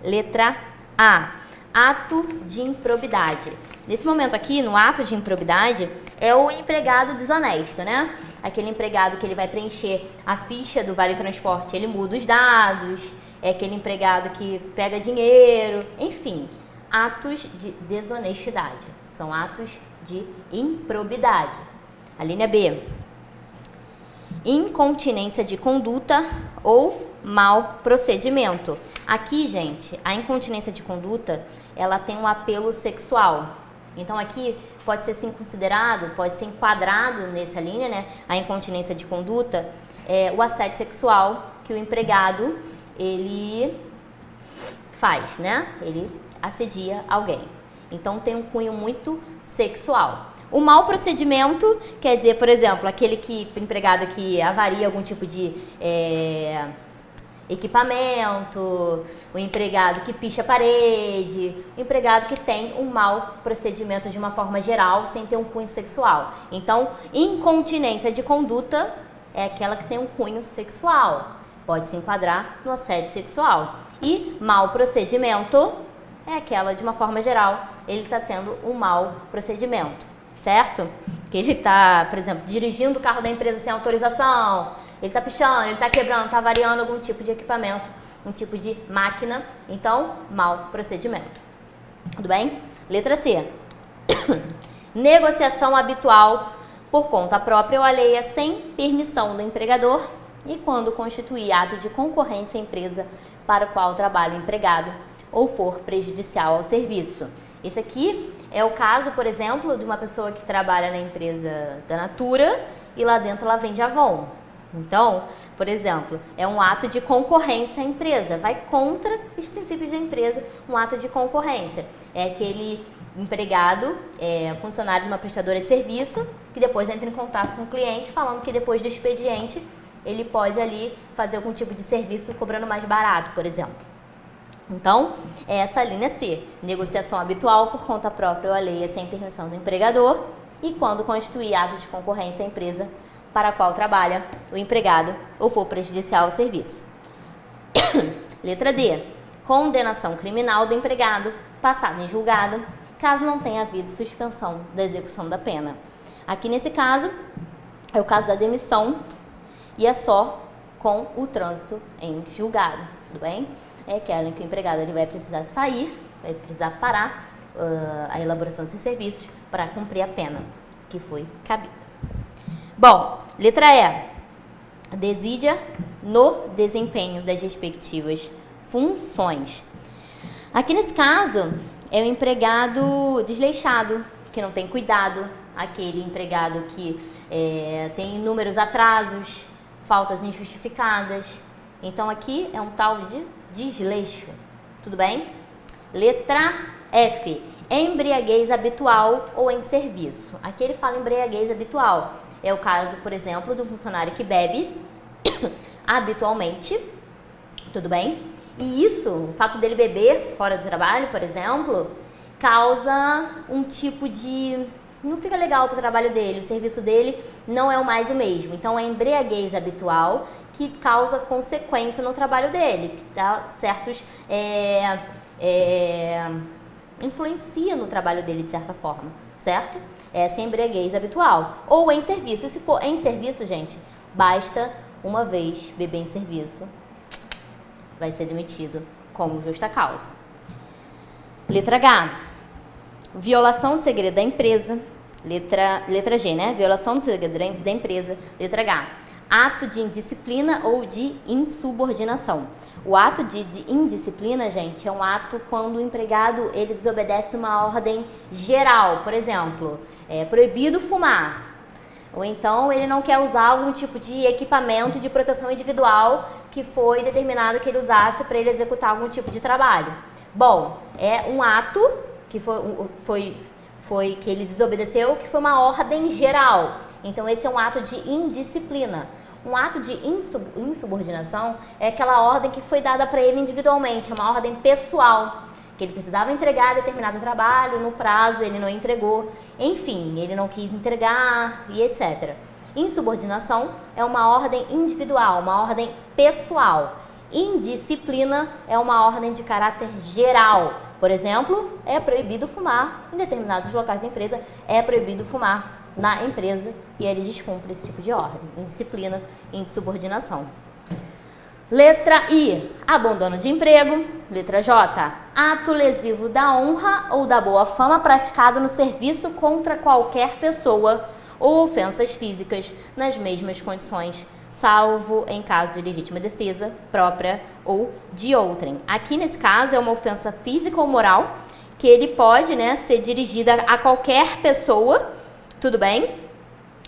Letra A. Ato de improbidade. Nesse momento aqui, no ato de improbidade, é o empregado desonesto, né? Aquele empregado que ele vai preencher a ficha do Vale Transporte, ele muda os dados, é aquele empregado que pega dinheiro, enfim, atos de desonestidade. São atos de improbidade. A linha B. Incontinência de conduta ou mau procedimento. Aqui, gente, a incontinência de conduta, ela tem um apelo sexual. Então, aqui pode ser sim considerado, pode ser enquadrado nessa linha, né? A incontinência de conduta é o assédio sexual que o empregado, ele faz, né? Ele assedia alguém. Então, tem um cunho muito sexual. O mau procedimento quer dizer, por exemplo, aquele empregado que avaria algum tipo de equipamento, o empregado que picha a parede, o empregado que tem um mau procedimento de uma forma geral, sem ter um cunho sexual. Então, incontinência de conduta é aquela que tem um cunho sexual, pode se enquadrar no assédio sexual. E mau procedimento é aquela, de uma forma geral, ele está tendo um mau procedimento, certo? Que ele está, por exemplo, dirigindo o carro da empresa sem autorização, ele está pichando, ele está quebrando, está variando algum tipo de equipamento, um tipo de máquina. Então, mau procedimento. Tudo bem? Letra C. Negociação habitual por conta própria ou alheia sem permissão do empregador e quando constituir ato de concorrência à empresa para o qual trabalha o empregado ou for prejudicial ao serviço. Esse aqui é o caso, por exemplo, de uma pessoa que trabalha na empresa da Natura e lá dentro ela vende Avon. Então, por exemplo, é um ato de concorrência à empresa, vai contra os princípios da empresa, um ato de concorrência. É aquele empregado, funcionário de uma prestadora de serviço, que depois entra em contato com o cliente, falando que depois do expediente ele pode ali fazer algum tipo de serviço cobrando mais barato, por exemplo. Então, é essa a linha C, negociação habitual por conta própria ou alheia sem permissão do empregador e quando constituir ato de concorrência à empresa para a qual trabalha o empregado ou for prejudicial ao serviço. Letra D. Condenação criminal do empregado passado em julgado, caso não tenha havido suspensão da execução da pena. Aqui nesse caso, é o caso da demissão e é só com o trânsito em julgado, tudo bem? É aquela em que o empregado ele vai precisar sair, vai precisar parar a elaboração dos seus serviços para cumprir a pena que foi cabida. Bom, letra E. Desídia no desempenho das respectivas funções. Aqui nesse caso, é o empregado desleixado, que não tem cuidado, aquele empregado que tem inúmeros atrasos, faltas injustificadas. Então, aqui é um tal de desleixo. Tudo bem? Letra F. Embriaguez habitual ou em serviço. Aqui ele fala embriaguez habitual. É o caso, por exemplo, do funcionário que bebe habitualmente. Tudo bem? E isso, o fato dele beber fora do trabalho, por exemplo, causa um tipo de... não fica legal para o trabalho dele, o serviço dele não é mais o mesmo. Então, é embriaguez habitual que causa consequência no trabalho dele, que dá certos... influencia no trabalho dele de certa forma, certo? Essa é a embriaguez habitual. Ou em serviço. E se for em serviço, gente, basta uma vez beber em serviço, vai ser demitido como justa causa. Letra H. Violação do segredo da empresa. Letra G, né? Violação do segredo da empresa. Letra H. Ato de indisciplina ou de insubordinação. O ato de indisciplina, gente, é um ato quando o empregado ele desobedece uma ordem geral. Por exemplo, é proibido fumar. Ou então ele não quer usar algum tipo de equipamento de proteção individual que foi determinado que ele usasse para ele executar algum tipo de trabalho. Bom, é um ato que foi que ele desobedeceu, que foi uma ordem geral. Então esse é um ato de indisciplina. Um ato de insubordinação é aquela ordem que foi dada para ele individualmente, é uma ordem pessoal, que ele precisava entregar determinado trabalho no prazo, ele não entregou, enfim, ele não quis entregar e etc. Insubordinação é uma ordem individual, uma ordem pessoal. Indisciplina é uma ordem de caráter geral. Por exemplo, é proibido fumar em determinados locais da empresa, é proibido fumar na empresa e ele descumpre esse tipo de ordem, indisciplina e insubordinação. Letra I, abandono de emprego. Letra J, ato lesivo da honra ou da boa fama praticado no serviço contra qualquer pessoa ou ofensas físicas nas mesmas condições, salvo em caso de legítima defesa própria ou de outrem. Aqui nesse caso é uma ofensa física ou moral que ele pode, né, ser dirigida a qualquer pessoa, tudo bem?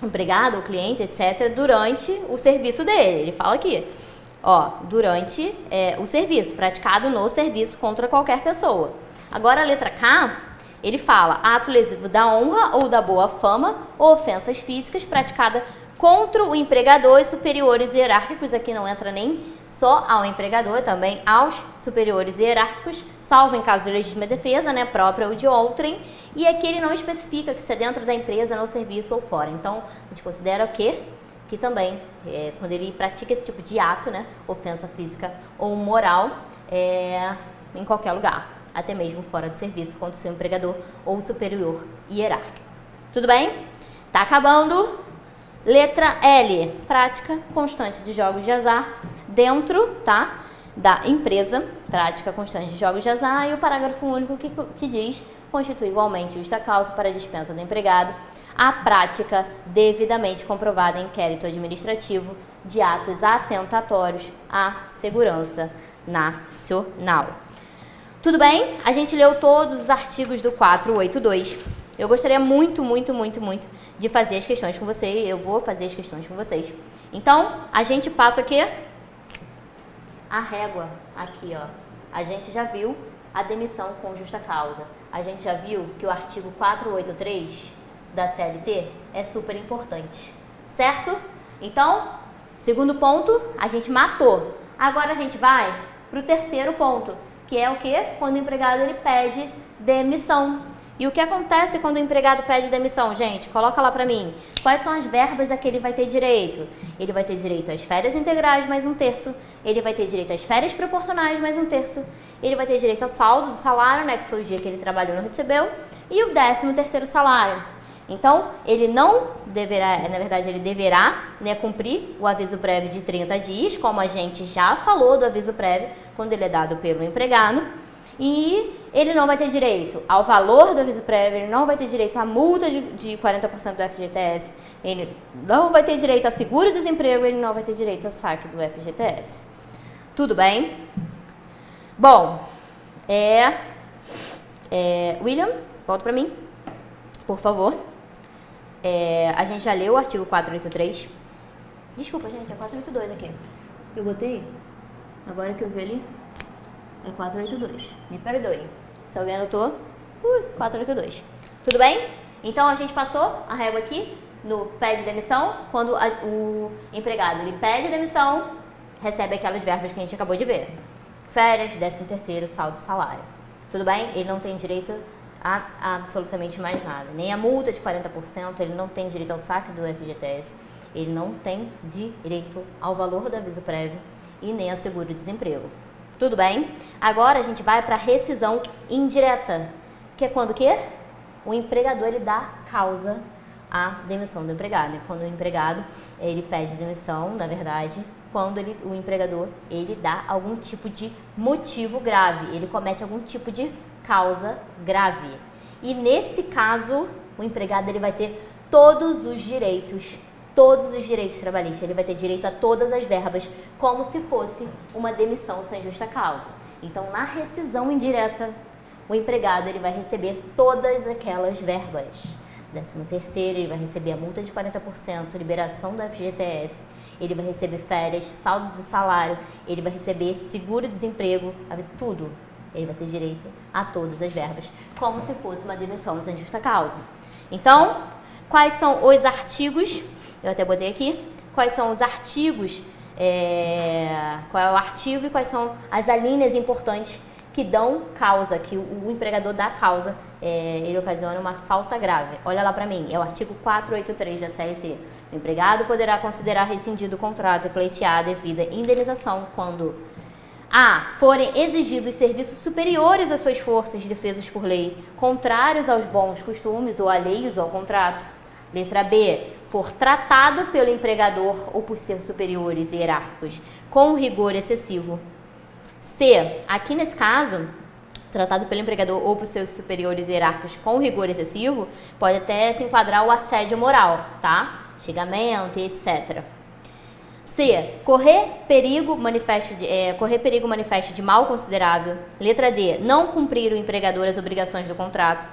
Empregado, ou cliente, etc., durante o serviço dele. Ele fala aqui, ó, durante o serviço, praticado no serviço contra qualquer pessoa. Agora a letra K, ele fala ato lesivo da honra ou da boa fama ou ofensas físicas praticada contra o empregador e superiores hierárquicos. Aqui não entra nem só ao empregador, também aos superiores hierárquicos, salvo em caso de legítima defesa, né, própria ou de outrem. E aqui ele não especifica que se é dentro da empresa, no serviço ou fora. Então, a gente considera o quê? Que também, quando ele pratica esse tipo de ato, né, ofensa física ou moral, em qualquer lugar, até mesmo fora do serviço, contra o seu empregador ou superior hierárquico. Tudo bem? Tá acabando. Letra L, prática constante de jogos de azar dentro, tá, da empresa, prática constante de jogos de azar, e o parágrafo único que diz, constitui igualmente justa causa para a dispensa do empregado a prática devidamente comprovada em inquérito administrativo de atos atentatórios à segurança nacional. Tudo bem? A gente leu todos os artigos do 482. Eu gostaria muito de fazer as questões com vocês. Eu vou fazer as questões com vocês. Então, a gente passa aqui a régua. Aqui, ó. A gente já viu a demissão com justa causa. A gente já viu que o artigo 483 da CLT é super importante. Certo? Então, segundo ponto, a gente matou. Agora a gente vai para o terceiro ponto, que é o quê? Quando o empregado ele pede demissão. E o que acontece quando o empregado pede demissão, gente? Coloca lá pra mim. Quais são as verbas a que ele vai ter direito? Ele vai ter direito às férias integrais mais 1/3. Ele vai ter direito às férias proporcionais mais 1/3. Ele vai ter direito ao saldo do salário, né? Que foi o dia que ele trabalhou e não recebeu. E o 13º salário. Então, ele não deverá, na verdade, ele deverá, né, cumprir o aviso prévio de 30 dias, como a gente já falou do aviso prévio, quando ele é dado pelo empregado. E ele não vai ter direito ao valor do aviso prévio, ele não vai ter direito à multa de 40% do FGTS, ele não vai ter direito a seguro-desemprego, ele não vai ter direito ao saque do FGTS. Tudo bem? Bom, William, volta para mim, por favor. A gente já leu o artigo 483. Desculpa, gente, é 482 aqui. Eu botei? Agora que eu vi ali. É 482. Me perdoe. Se alguém anotou, 482. Tudo bem? Então a gente passou a régua aqui no pede demissão, quando o empregado ele pede demissão, recebe aquelas verbas que a gente acabou de ver. Férias, 13º, saldo e salário. Tudo bem? Ele não tem direito a absolutamente mais nada. Nem a multa de 40%, ele não tem direito ao saque do FGTS, ele não tem direito ao valor do aviso prévio e nem ao seguro-desemprego. Tudo bem? Agora a gente vai para a rescisão indireta, que é quando o quê? O empregador ele dá causa à demissão do empregado. Quando o empregado ele pede demissão, na verdade, quando o empregador ele dá algum tipo de motivo grave, ele comete algum tipo de causa grave. E nesse caso, o empregado ele vai ter todos os direitos trabalhistas, ele vai ter direito a todas as verbas, como se fosse uma demissão sem justa causa. Então, na rescisão indireta, o empregado ele vai receber todas aquelas verbas. 13º, ele vai receber a multa de 40%, liberação do FGTS, ele vai receber férias, saldo de salário, ele vai receber seguro-desemprego, tudo. Ele vai ter direito a todas as verbas, como se fosse uma demissão sem justa causa. Então, quais são os artigos? Eu até botei aqui. Quais são os artigos? Qual é o artigo e quais são as alíneas importantes que dão causa, que o empregador dá causa, ele ocasiona uma falta grave. Olha lá para mim, é o artigo 483 da CLT. O empregado poderá considerar rescindido o contrato e pleitear a devida indenização quando a. Forem exigidos serviços superiores às suas forças defesas por lei, contrários aos bons costumes ou alheios ao contrato. Letra B. For tratado pelo empregador ou por seus superiores hierárquicos com rigor excessivo. C. Aqui nesse caso, tratado pelo empregador ou por seus superiores hierárquicos com rigor excessivo, pode até se enquadrar o assédio moral, tá? Xingamento e etc. C. Correr perigo manifesto de mal considerável. Letra D. Não cumprir o empregador as obrigações do contrato.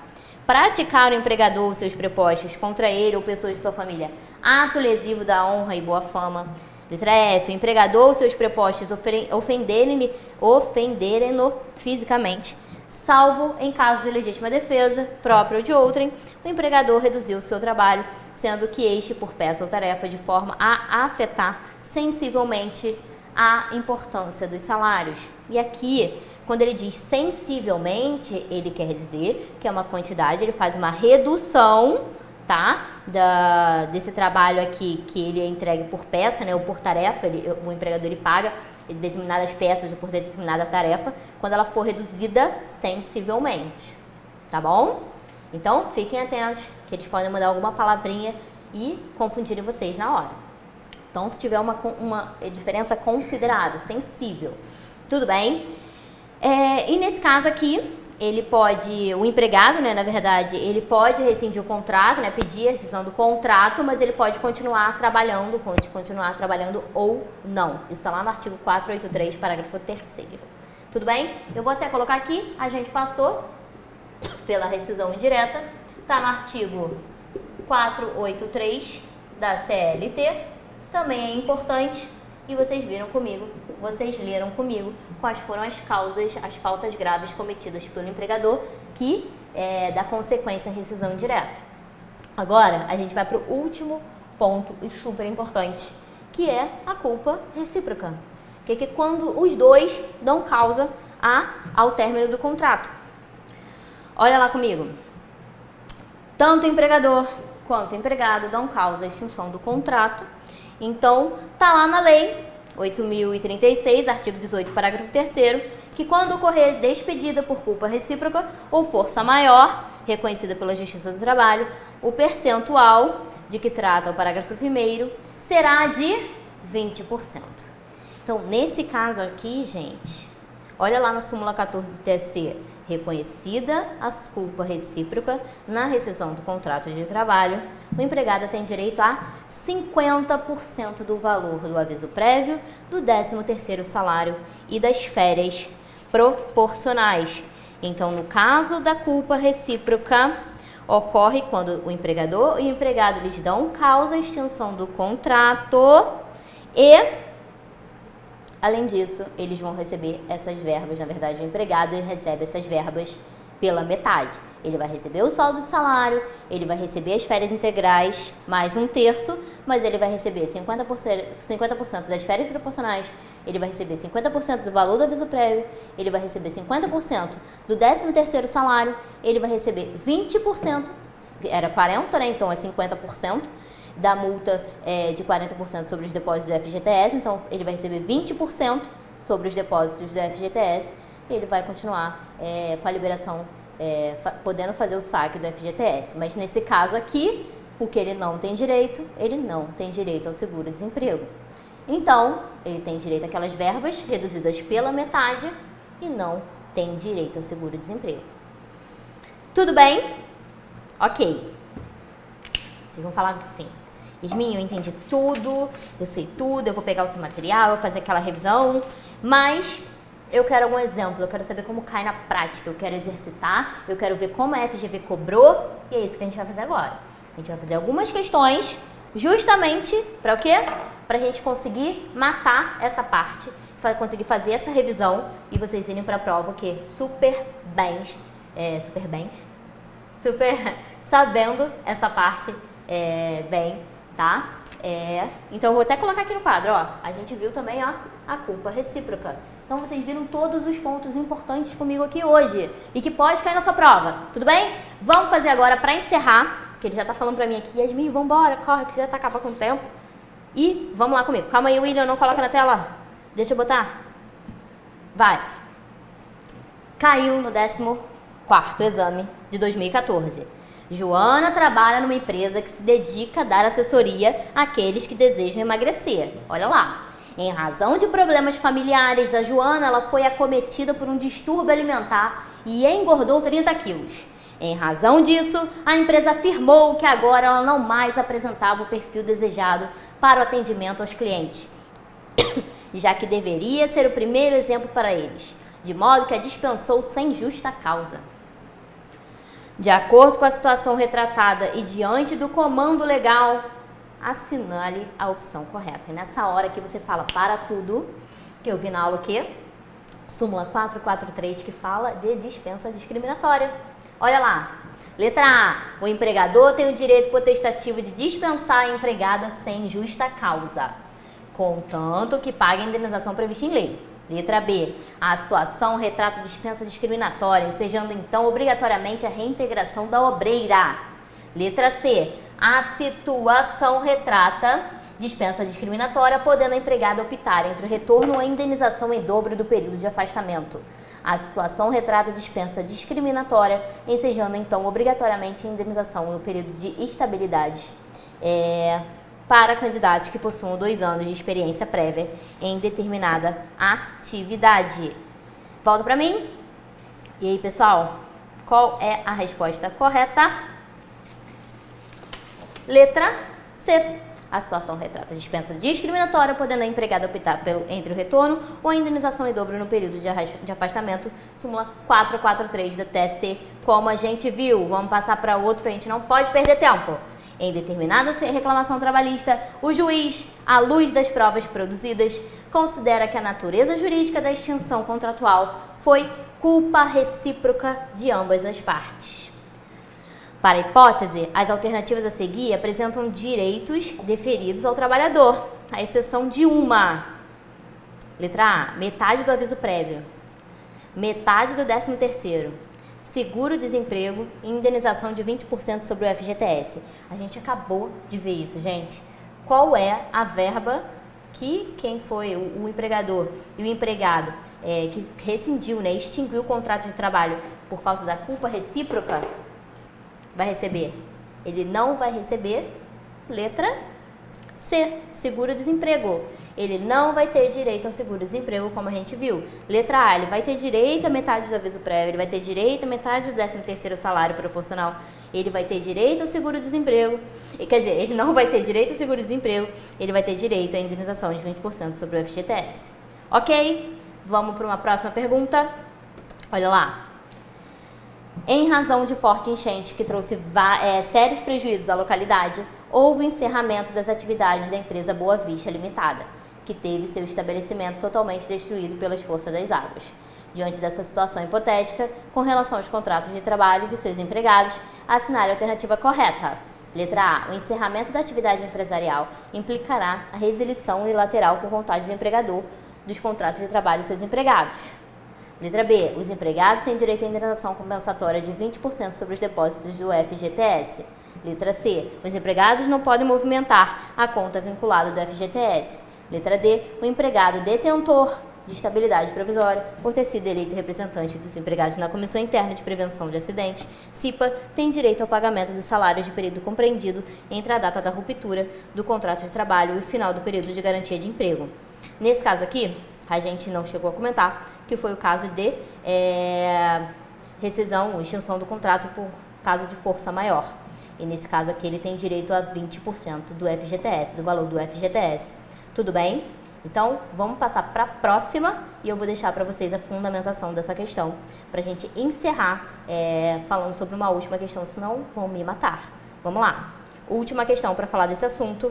Praticar o empregador os seus prepostos contra ele ou pessoas de sua família. Ato lesivo da honra e boa fama. Letra F. O empregador ou seus prepostos ofenderem-no fisicamente. Salvo em caso de legítima defesa, própria ou de outrem, o empregador reduziu o seu trabalho, sendo que este, por peça ou tarefa, de forma a afetar sensivelmente a importância dos salários. E aqui, quando ele diz sensivelmente, ele quer dizer que é uma quantidade, ele faz uma redução, tá? Desse trabalho aqui que ele é entregue por peça, né? Ou por tarefa, o empregador ele paga determinadas peças ou por determinada tarefa, quando ela for reduzida sensivelmente, tá bom? Então, fiquem atentos, que eles podem mudar alguma palavrinha e confundirem vocês na hora. Então, se tiver uma diferença considerável, sensível, tudo bem? E nesse caso aqui, o empregado, né, na verdade, ele pode rescindir o contrato, né, pedir a rescisão do contrato, mas ele pode continuar trabalhando ou não. Isso está lá no artigo 483, parágrafo 3º. Tudo bem? Eu vou até colocar aqui, a gente passou pela rescisão indireta, está no artigo 483 da CLT, também é importante, e vocês leram comigo quais foram as causas, as faltas graves cometidas pelo empregador que dá consequência à rescisão indireta. Agora, a gente vai para o último ponto e super importante, que é a culpa recíproca, que é quando os dois dão causa ao término do contrato. Olha lá comigo. Tanto o empregador quanto o empregado dão causa à extinção do contrato. Então, tá lá na lei 8.036, artigo 18, parágrafo 3º, que quando ocorrer despedida por culpa recíproca ou força maior, reconhecida pela Justiça do Trabalho, o percentual de que trata o parágrafo 1º será de 20%. Então, nesse caso aqui, gente, olha lá na súmula 14 do TST, reconhecida a culpa recíproca na rescisão do contrato de trabalho, o empregado tem direito a 50% do valor do aviso prévio, do 13º salário e das férias proporcionais. Então, no caso da culpa recíproca, ocorre quando o empregador e o empregado lhes dão causa à extinção do contrato e Além disso, eles vão receber essas verbas, na verdade o empregado ele recebe essas verbas pela metade. Ele vai receber o saldo de salário, ele vai receber as férias integrais, mais um terço, mas ele vai receber 50% das férias proporcionais, ele vai receber 50% do valor do aviso prévio, ele vai receber 50% do 13º salário, ele vai receber 20%, era 40%, né? Então é 50%, da multa de 40% sobre os depósitos do FGTS, então ele vai receber 20% sobre os depósitos do FGTS e ele vai continuar com a liberação, podendo fazer o saque do FGTS. Mas nesse caso aqui, o que ele não tem direito ao seguro-desemprego. Então, ele tem direito àquelas verbas reduzidas pela metade e não tem direito ao seguro-desemprego. Tudo bem? Ok. Vocês vão falar que sim. Yasmin, eu entendi tudo, eu sei tudo, eu vou pegar o seu material, eu vou fazer aquela revisão, mas eu quero algum exemplo, eu quero saber como cai na prática, eu quero exercitar, eu quero ver como a FGV cobrou, e é isso que a gente vai fazer agora. A gente vai fazer algumas questões justamente para o quê? Para a gente conseguir matar essa parte, conseguir fazer essa revisão e vocês irem para a prova o quê? Super sabendo essa parte bem, tá? Então eu vou até colocar aqui no quadro, ó. A gente viu também, ó, a culpa recíproca. Então vocês viram todos os pontos importantes comigo aqui hoje e que pode cair na sua prova, tudo bem? Vamos fazer agora para encerrar, que ele já tá falando pra mim aqui, Yasmin, vambora, corre que já tá acabando com o tempo. E vamos lá comigo. Calma aí, William, não coloca na tela. Deixa eu botar. Vai. Caiu no 14º exame de 2014. Joana trabalha numa empresa que se dedica a dar assessoria àqueles que desejam emagrecer. Olha lá. Em razão de problemas familiares da Joana, ela foi acometida por um distúrbio alimentar e engordou 30 quilos. Em razão disso, a empresa afirmou que agora ela não mais apresentava o perfil desejado para o atendimento aos clientes, já que deveria ser o primeiro exemplo para eles, de modo que a dispensou sem justa causa. De acordo com a situação retratada e diante do comando legal, assinale a opção correta. E nessa hora que você fala para tudo, que eu vi na aula o quê? Súmula 443, que fala de dispensa discriminatória. Olha lá. Letra A. O empregador tem o direito potestativo de dispensar a empregada sem justa causa, contanto que pague a indenização prevista em lei. Letra B. A situação retrata dispensa discriminatória, ensejando então obrigatoriamente a reintegração da obreira. Letra C. A situação retrata dispensa discriminatória, podendo a empregada optar entre o retorno ou a indenização em dobro do período de afastamento. A situação retrata dispensa discriminatória, ensejando então obrigatoriamente a indenização no período de estabilidade para candidatos que possuam 2 anos de experiência prévia em determinada atividade. Volta para mim. E aí, pessoal, qual é a resposta correta? Letra C. A situação retrata dispensa discriminatória, podendo a empregada optar entre o retorno ou a indenização em dobro no período de afastamento. Súmula 443 da TST, como a gente viu. Vamos passar para outro, a gente não pode perder tempo. Em determinada reclamação trabalhista, o juiz, à luz das provas produzidas, considera que a natureza jurídica da extinção contratual foi culpa recíproca de ambas as partes. Para a hipótese, as alternativas a seguir apresentam direitos deferidos ao trabalhador, à exceção de uma. Letra A, metade do aviso prévio, metade do 13º, seguro-desemprego e indenização de 20% sobre o FGTS. A gente acabou de ver isso, gente. Qual é a verba que quem foi o empregador e o empregado que rescindiu, né, extinguiu o contrato de trabalho por causa da culpa recíproca vai receber? Ele não vai receber. Letra C, seguro-desemprego. Ele não vai ter direito ao seguro-desemprego, como a gente viu. Letra A, ele vai ter direito a metade do aviso prévio, ele vai ter direito a metade do 13º salário proporcional, ele vai ter direito ao seguro-desemprego, quer dizer, ele não vai ter direito ao seguro-desemprego, ele vai ter direito à indenização de 20% sobre o FGTS. Ok? Vamos para uma próxima pergunta. Olha lá. Em razão de forte enchente que trouxe sérios prejuízos à localidade, houve o encerramento das atividades da empresa Boa Vista Limitada. que teve seu estabelecimento totalmente destruído pelas forças das águas. Diante dessa situação hipotética, com relação aos contratos de trabalho de seus empregados, assinale a alternativa correta. Letra A. O encerramento da atividade empresarial implicará a resilição unilateral por vontade do empregador dos contratos de trabalho de seus empregados. Letra B. Os empregados têm direito à indenização compensatória de 20% sobre os depósitos do FGTS. Letra C. Os empregados não podem movimentar a conta vinculada do FGTS. Letra D. O empregado detentor de estabilidade provisória, por ter sido eleito representante dos empregados na Comissão Interna de Prevenção de Acidentes, CIPA, tem direito ao pagamento dos salários de período compreendido entre a data da ruptura do contrato de trabalho e o final do período de garantia de emprego. Nesse caso aqui, a gente não chegou a comentar, que foi o caso de rescisão ou extinção do contrato por caso de força maior. E nesse caso aqui ele tem direito a 20% do FGTS, do valor do FGTS. Tudo bem? Então, vamos passar para a próxima e eu vou deixar para vocês a fundamentação dessa questão, para a gente encerrar falando sobre uma última questão, senão vão me matar. Vamos lá. Última questão para falar desse assunto.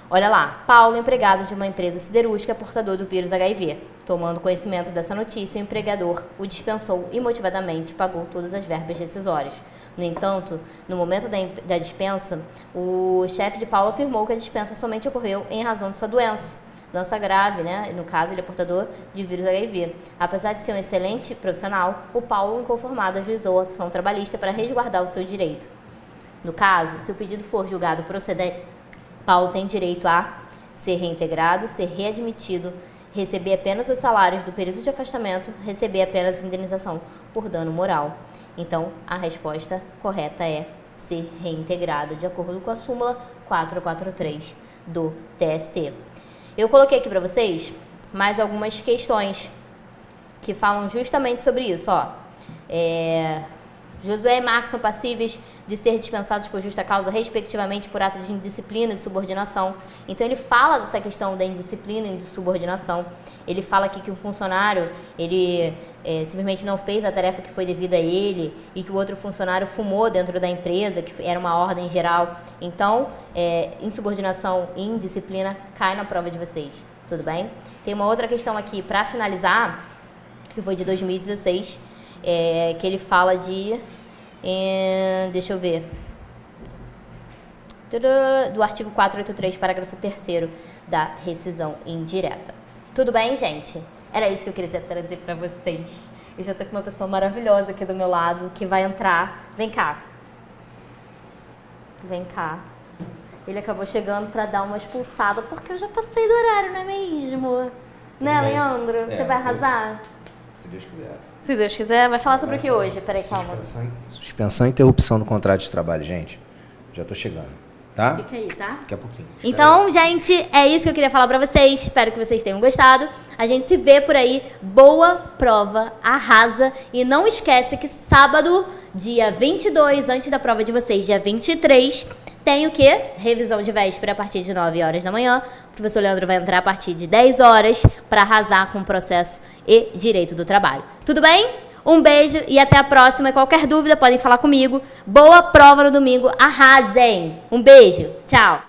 Olha lá, Paulo, empregado de uma empresa siderúrgica, portador do vírus HIV. Tomando conhecimento dessa notícia, o empregador o dispensou imotivadamente e pagou todas as verbas rescisórias. No entanto, no momento da dispensa, o chefe de Paulo afirmou que a dispensa somente ocorreu em razão de sua doença grave, né? No caso, ele é portador de vírus HIV. Apesar de ser um excelente profissional, o Paulo, inconformado, ajuizou a ação trabalhista para resguardar o seu direito. No caso, se o pedido for julgado procedente, Paulo tem direito a ser reintegrado, ser readmitido, receber apenas os salários do período de afastamento, receber apenas indenização por dano moral. Então, a resposta correta é ser reintegrado, de acordo com a súmula 443 do TST. Eu coloquei aqui para vocês mais algumas questões que falam justamente sobre isso. Ó. Josué e Marcos são passíveis de ser dispensados por justa causa, respectivamente, por ato de indisciplina e subordinação. Então, ele fala dessa questão da indisciplina e de subordinação. Ele fala aqui que um funcionário, ele simplesmente não fez a tarefa que foi devida a ele e que o outro funcionário fumou dentro da empresa, que era uma ordem geral. Então, insubordinação e indisciplina cai na prova de vocês. Tudo bem? Tem uma outra questão aqui para finalizar, que foi de 2016, que ele fala de... deixa eu ver. Do artigo 483, parágrafo 3º da rescisão indireta. Tudo bem, gente? Era isso que eu queria trazer pra vocês. Eu já tô com uma pessoa maravilhosa aqui do meu lado, que vai entrar. Vem cá. Vem cá. Ele acabou chegando pra dar uma expulsada, porque eu já passei do horário, não é mesmo? Né, Leandro? Você vai arrasar? Se Deus quiser. Se Deus quiser, vai falar sobre o que hoje? Peraí, calma. Suspensão e interrupção do contrato de trabalho, gente. Já tô chegando, tá? Fica aí, tá? Daqui a pouquinho. Então, gente, é isso que eu queria falar pra vocês. Espero que vocês tenham gostado. A gente se vê por aí. Boa prova, arrasa. E não esquece que sábado, dia 22, antes da prova de vocês, dia 23... tem o quê? Revisão de véspera a partir de 9 horas da manhã. O professor Leandro vai entrar a partir de 10 horas para arrasar com o processo e direito do trabalho. Tudo bem? Um beijo e até a próxima. Qualquer dúvida podem falar comigo. Boa prova no domingo. Arrasem! Um beijo. Tchau.